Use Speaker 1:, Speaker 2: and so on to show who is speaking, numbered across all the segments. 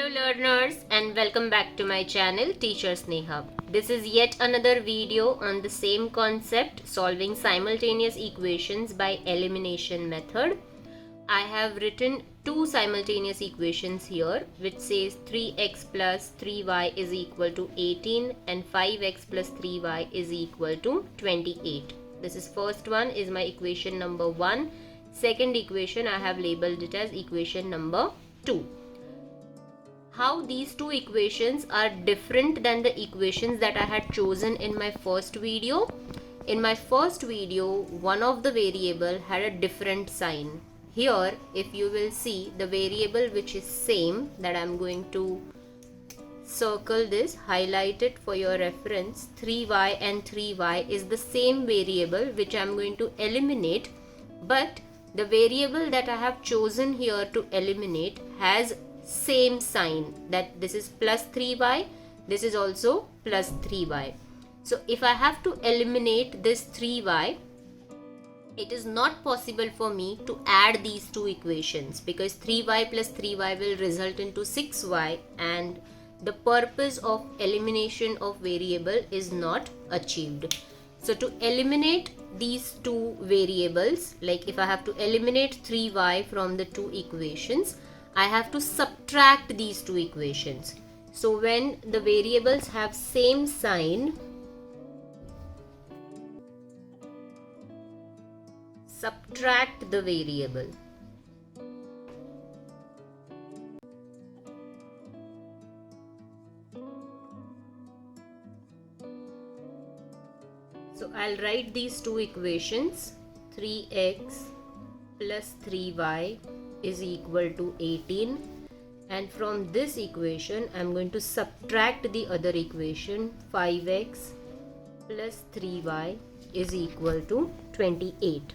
Speaker 1: learners, and welcome back to my channel TeacherSneha. This is yet another video on the same concept, solving simultaneous equations by elimination method. I have written two simultaneous equations here which says 3x plus 3y is equal to 18 and 5x plus 3y is equal to 28. This is first one is my equation number 1. Second equation I have labeled it as equation number 2. How these two equations are different than the equations that I had chosen in my first video. In my first video, one of the variable had a different sign. Here, if you will see the variable which is same, that I am going to circle this, highlight it for your reference, 3y and 3y is the same variable which I am going to eliminate, but the variable that I have chosen here to eliminate has same sign, that this is plus 3y, this is also plus 3y. So if I have to eliminate this 3y, it is not possible for me to add these two equations because 3y plus 3y will result into 6y and the purpose of elimination of variable is not achieved. So to eliminate these two variables, like if I have to eliminate 3y from the two equations, I have to subtract these two equations. So when the variables have same sign, subtract the variable. So I'll write these two equations, 3x plus 3y is equal to 18, and from this equation I'm going to subtract the other equation, 5x plus 3y is equal to 28.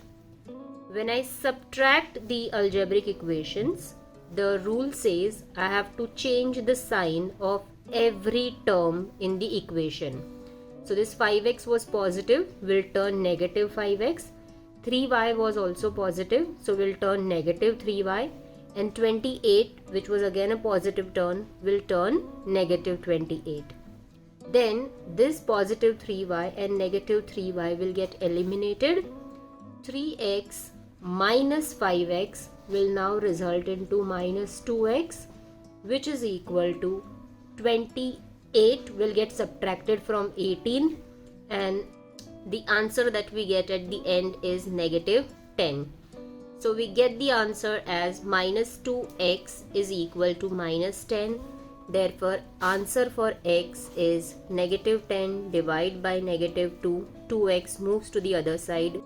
Speaker 1: When I subtract the algebraic equations, the rule says I have to change the sign of every term in the equation. So this 5x was positive, will turn negative 5x. 3y was also positive, so will turn negative 3y, and 28, which was again a positive term, will turn negative 28. Then this positive 3y and negative 3y will get eliminated. 3x minus 5x will now result into minus 2x, which is equal to 28 will get subtracted from 18, and the answer that we get at the end is negative 10. So we get the answer as minus 2x is equal to minus 10. Therefore, answer for x is negative 10 divided by negative 2. 2x moves to the other side.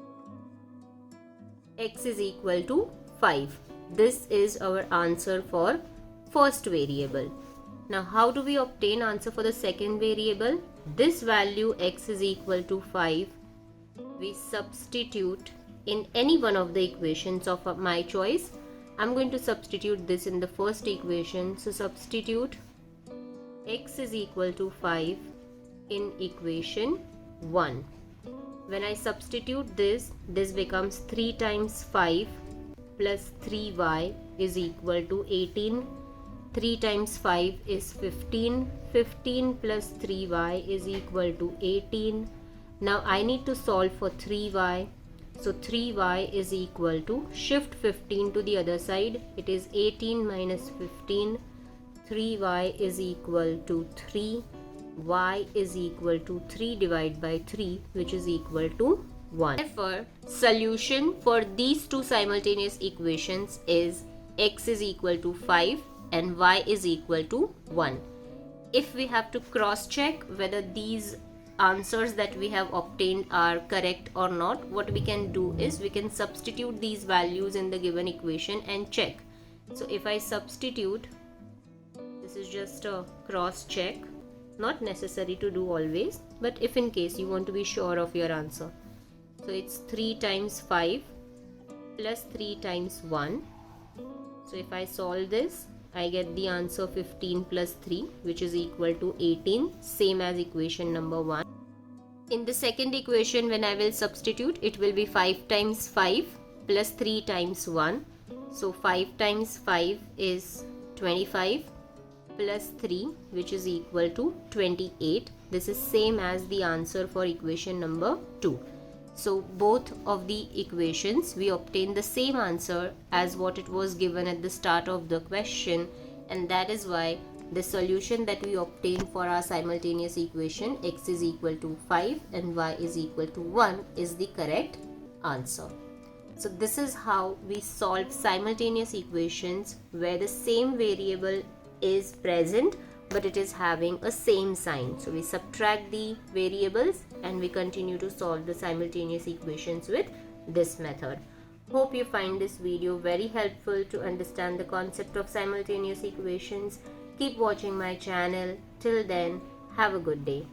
Speaker 1: X is equal to 5. This is our answer for first variable. Now how do we obtain answer for the second variable? This value x is equal to 5. We substitute in any one of the equations of my choice. I'm going to substitute this in the first equation. So substitute x is equal to 5 in equation 1. When I substitute this becomes 3 times 5 plus 3y is equal to 18. 3 times 5 is 15. 15 plus 3y is equal to 18. Now I need to solve for 3y. So 3y is equal to, shift 15 to the other side. It is 18 minus 15. 3y is equal to 3. Y is equal to 3 divided by 3, which is equal to 1. Therefore, solution for these two simultaneous equations is x is equal to 5 and y is equal to 1. If we have to cross check whether these answers that we have obtained are correct or not, what we can do is we can substitute these values in the given equation and check. So if I substitute, this is just a cross check, not necessary to do always, but if in case you want to be sure of your answer. So it's 3 times 5 plus 3 times 1. So if I solve this, I get the answer 15 plus 3, which is equal to 18, same as equation number 1. In the second equation, when I will substitute, it will be 5 times 5 plus 3 times 1. So 5 times 5 is 25 plus 3, which is equal to 28. This is same as the answer for equation number 2. So both of the equations, we obtain the same answer as what it was given at the start of the question, and that is why the solution that we obtain for our simultaneous equation x is equal to 5 and y is equal to 1 is the correct answer. So this is how we solve simultaneous equations where the same variable is present but it is having a same sign. So we subtract the variables and we continue to solve the simultaneous equations with this method. Hope you find this video very helpful to understand the concept of simultaneous equations. Keep watching my channel. Till then, have a good day.